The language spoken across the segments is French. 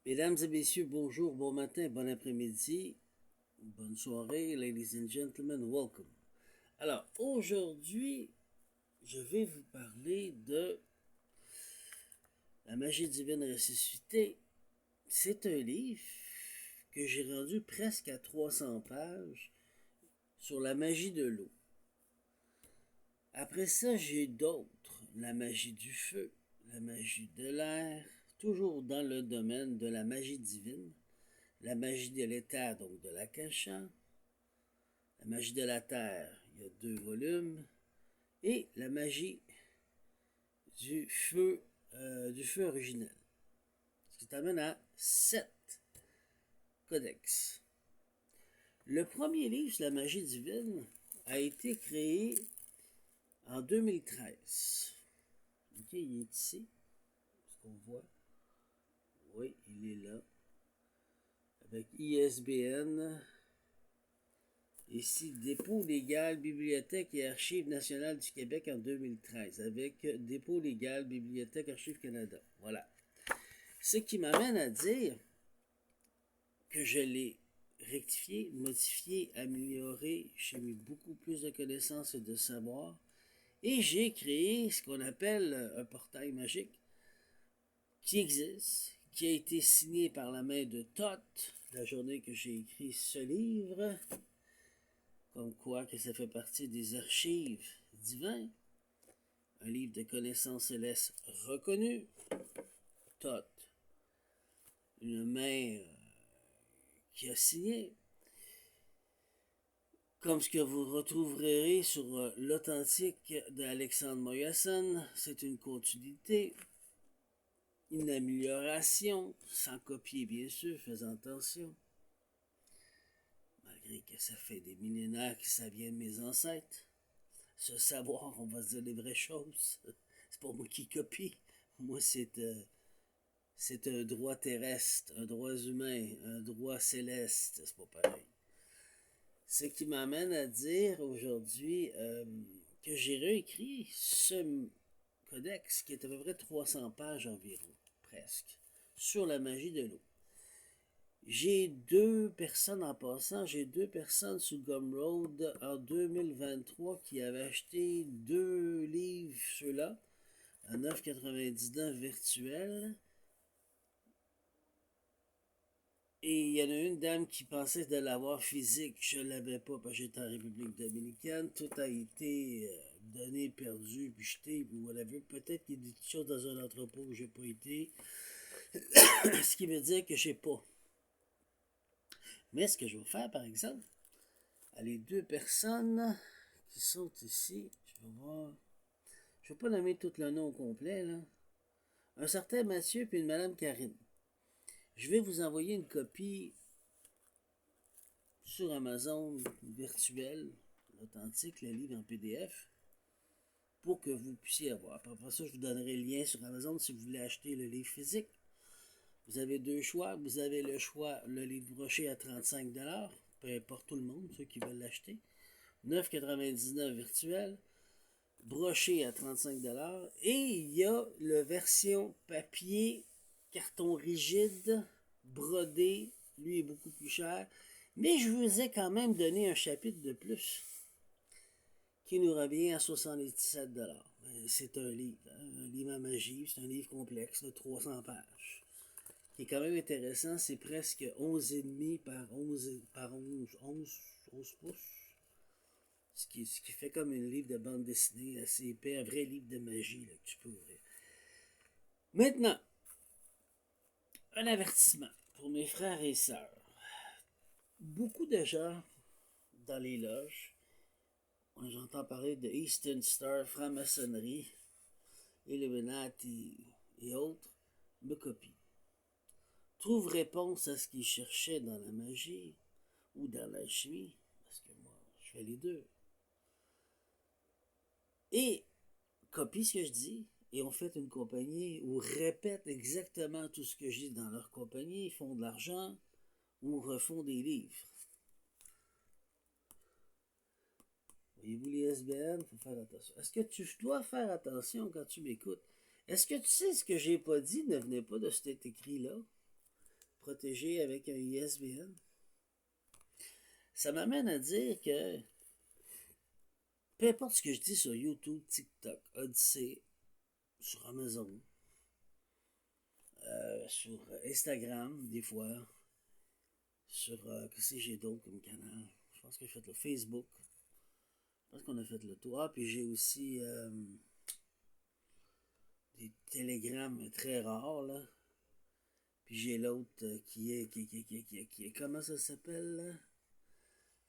Mesdames et messieurs, bonjour, bon matin, bon après-midi, bonne soirée, ladies and gentlemen, welcome. Alors, aujourd'hui, je vais vous parler de La magie divine ressuscitée. C'est un livre que j'ai rendu presque à 300 pages sur la magie de l'eau. Après ça, j'ai d'autres, la magie du feu, la magie de l'air, toujours dans le domaine de la magie divine, la magie de l'éther, donc de l'Akasha, la magie de la terre, il y a 2 volumes, et la magie du feu originel, ce qui t'amène à 7 codex. Le premier livre sur la magie divine a été créé en 2013. Ok, il est ici. Est-ce qu'on voit? Oui, il est là. Avec ISBN. Ici, dépôt légal, Bibliothèque et Archives nationales du Québec en 2013. Avec dépôt légal, Bibliothèque, Archives Canada. Voilà. Ce qui m'amène à dire que je l'ai rectifié, modifié, amélioré. J'ai mis beaucoup plus de connaissances et de savoir. Et j'ai créé ce qu'on appelle un portail magique qui existe, qui a été signé par la main de Thoth la journée que j'ai écrit ce livre, comme quoi que ça fait partie des archives divines, un livre de connaissances célestes reconnu, Thoth, une main qui a signé, comme ce que vous retrouverez sur l'authentique d'Alexandre Moyassen. C'est une continuité, une amélioration, sans copier bien sûr, faisant attention. Malgré que ça fait des millénaires que ça vient de mes ancêtres. Ce savoir, on va se dire les vraies choses. C'est pas moi qui copie. Moi, c'est un droit terrestre, un droit humain, un droit céleste. C'est pas pareil. Ce qui m'amène à dire aujourd'hui que j'ai réécrit ce codex qui est à peu près 300 pages environ, presque, sur la magie de l'eau. J'ai 2 personnes en passant, j'ai 2 personnes sur Gumroad en 2023 qui avaient acheté 2 livres, ceux-là, à 9,99 virtuel. Et il y en a une dame qui pensait de l'avoir physique. Je ne l'avais pas parce que j'étais en République dominicaine. Tout a été donné, perdu, puis jeté, puis whatever. Peut-être qu'il y a des choses dans un entrepôt où j'ai pas été. Ce qui veut dire que je sais pas. Mais ce que je vais faire, par exemple, les 2 personnes qui sont ici, je vais voir. Je ne vais pas nommer tout le nom au complet, là. Un certain Mathieu puis une madame Karine. Je vais vous envoyer une copie sur Amazon virtuel, authentique, le livre en PDF, pour que vous puissiez avoir. Après ça, je vous donnerai le lien sur Amazon si vous voulez acheter le livre physique. Vous avez 2 choix. Vous avez le choix, le livre broché à 35$, peu importe tout le monde, ceux qui veulent l'acheter. 9,99$ virtuel, broché à 35$. Et il y a la version papier, carton rigide, brodé, lui est beaucoup plus cher. Mais je vous ai quand même donné un chapitre de plus qui nous revient à 77$. C'est un livre, hein, un livre à magie, c'est un livre complexe de 300 pages. Qui est quand même intéressant, c'est presque 11,5 par 11 pouces. Ce qui fait comme un livre de bande dessinée assez épais, un vrai livre de magie là, que tu peux ouvrir. Maintenant, un avertissement pour mes frères et sœurs. Beaucoup de gens dans les loges, j'entends parler de Eastern Star, franc-maçonnerie, Illuminati et autres, me copient. Trouvent réponse à ce qu'ils cherchaient dans la magie ou dans l'alchimie, parce que moi, je fais les deux. Et copient ce que je dis, et ont fait une compagnie ou répètent exactement tout ce que je dis dans leur compagnie, ils font de l'argent ou refont des livres. Voyez-vous les SBN, il faut faire attention. Est-ce que tu dois faire attention quand tu m'écoutes? Est-ce que tu sais ce que j'ai pas dit ne venait pas de cet écrit-là? protégé avec un ISBN. Ça m'amène à dire que peu importe ce que je dis sur YouTube, TikTok, Odyssey, sur Amazon, sur Instagram, des fois, sur, qu'est-ce que j'ai d'autre comme canal? Je pense que j'ai fait le Facebook. Je pense qu'on a fait le tour. Ah, puis j'ai aussi des télégrammes très rares, là. Puis j'ai l'autre qui est, comment ça s'appelle, là?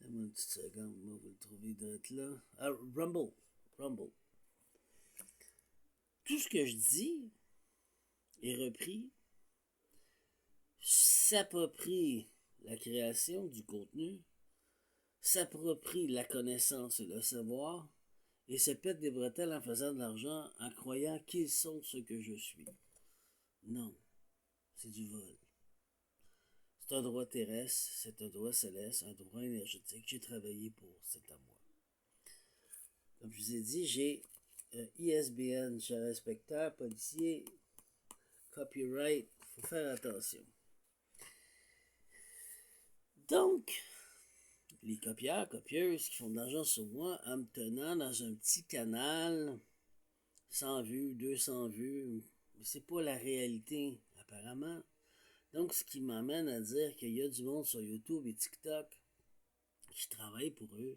Donne-moi une petite seconde, moi, vous le trouvez d'être là. Ah, Rumble. Rumble. Tout ce que je dis est repris, s'approprie la création du contenu, s'approprie la connaissance et le savoir, et se pète des bretelles en faisant de l'argent en croyant qu'ils sont ce que je suis. Non, c'est du vol. C'est un droit terrestre, c'est un droit céleste, un droit énergétique. J'ai travaillé pour, c'est à moi. Comme je vous ai dit, j'ai un ISBN, cher inspecteur, policier, copyright, il faut faire attention. Donc, les copieurs, copieuses qui font de l'argent sur moi en me tenant dans un petit canal, 100 vues, 200 vues, mais c'est pas la réalité, apparemment. Donc, ce qui m'amène à dire qu'il y a du monde sur YouTube et TikTok qui travaillent pour eux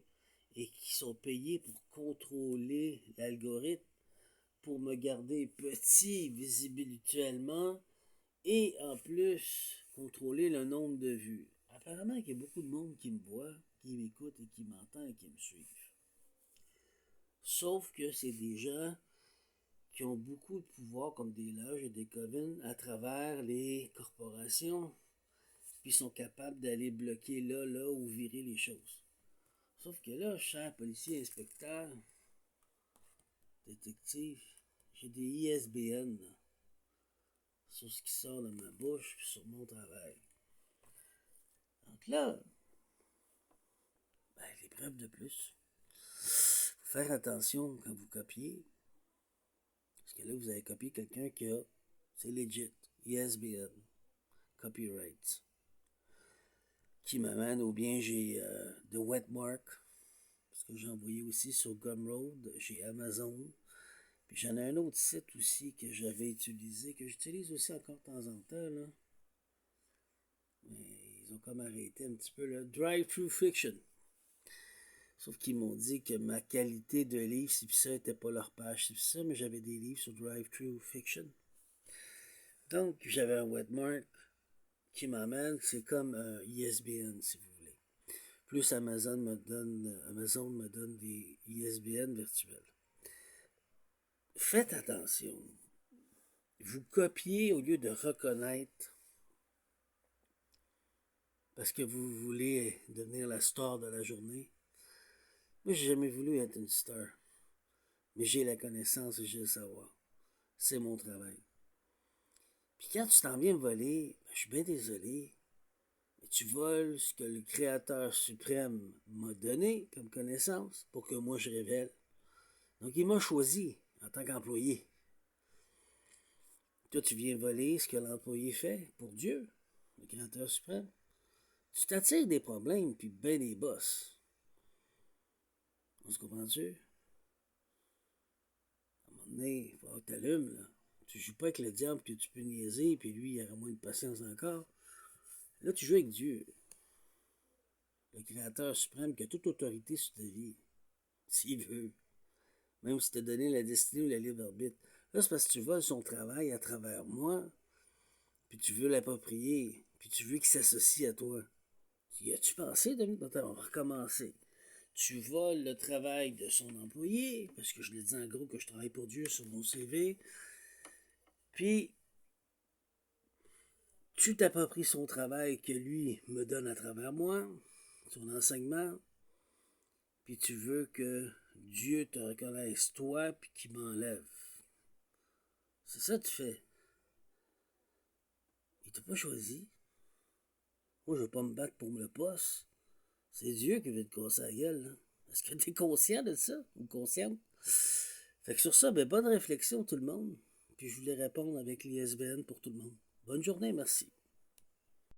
et qui sont payés pour contrôler l'algorithme, pour me garder petit visuellement et en plus contrôler le nombre de vues. Apparemment qu'il y a beaucoup de monde qui me voit, qui m'écoute et qui m'entend et qui me suivent. Sauf que c'est des gens qui ont beaucoup de pouvoir comme des loges et des covens à travers les corporations, puis sont capables d'aller bloquer là ou virer les choses. Sauf que là, cher policier, inspecteur, détective, j'ai des ISBN là, sur ce qui sort de ma bouche puis sur mon travail. Donc là, ben, les preuves de plus. Faut faire attention quand vous copiez. Parce que là, vous avez copié quelqu'un qui a, c'est legit, ISBN, copyright. Qui m'amène, ou bien j'ai The Wetmark, parce que j'ai envoyé aussi sur Gumroad, chez Amazon. Puis j'en ai un autre site aussi que j'avais utilisé, que j'utilise aussi encore de temps en temps, là. Mais ils ont comme arrêté un petit peu, là. Drive-Thru Fiction. Sauf qu'ils m'ont dit que ma qualité de livre, si ça n'était pas leur page, c'est ça, mais j'avais des livres sur Drive-Thru Fiction. Donc, j'avais un Wetmark qui m'amène, c'est comme un ISBN, si vous voulez. Plus Amazon me donne des ISBN virtuels. Faites attention. Vous copiez au lieu de reconnaître parce que vous voulez devenir la star de la journée. Moi, j'ai jamais voulu être une star. Mais j'ai la connaissance et j'ai le savoir. C'est mon travail. Puis quand tu t'en viens me voler, ben, je suis bien désolé, mais tu voles ce que le Créateur suprême m'a donné comme connaissance pour que moi je révèle. Donc il m'a choisi en tant qu'employé. Toi, tu viens voler ce que l'employé fait pour Dieu, le Créateur suprême. Tu t'attires des problèmes, puis ben des bosses. On se comprend-tu? À un moment donné, il faut avoir que t'allumes, là. Tu joues pas avec le diable que tu peux niaiser, puis lui, il aura moins de patience encore. Là, tu joues avec Dieu, le Créateur suprême qui a toute autorité sur ta vie, s'il veut. Même si t'a donné la destinée ou la libre arbitre. Là, c'est parce que tu voles son travail à travers moi, puis tu veux l'approprier, puis tu veux qu'il s'associe à toi. Y as-tu pensé, Dominique? Attends, on va recommencer. Tu voles le travail de son employé, parce que je l'ai dit en gros que je travaille pour Dieu sur mon CV, puis tu t'appropries son travail que lui me donne à travers moi, son enseignement, puis tu veux que Dieu te reconnaisse toi, puis qu'il m'enlève. C'est ça que tu fais. Il t'a pas choisi. Moi, je veux pas me battre pour le poste. C'est Dieu qui veut te casser la gueule, là. Est-ce que tu es conscient de ça? Ou consciente? Fait que sur ça, ben, bonne réflexion tout le monde. Puis je voulais répondre avec l'ISBN pour tout le monde. Bonne journée, merci.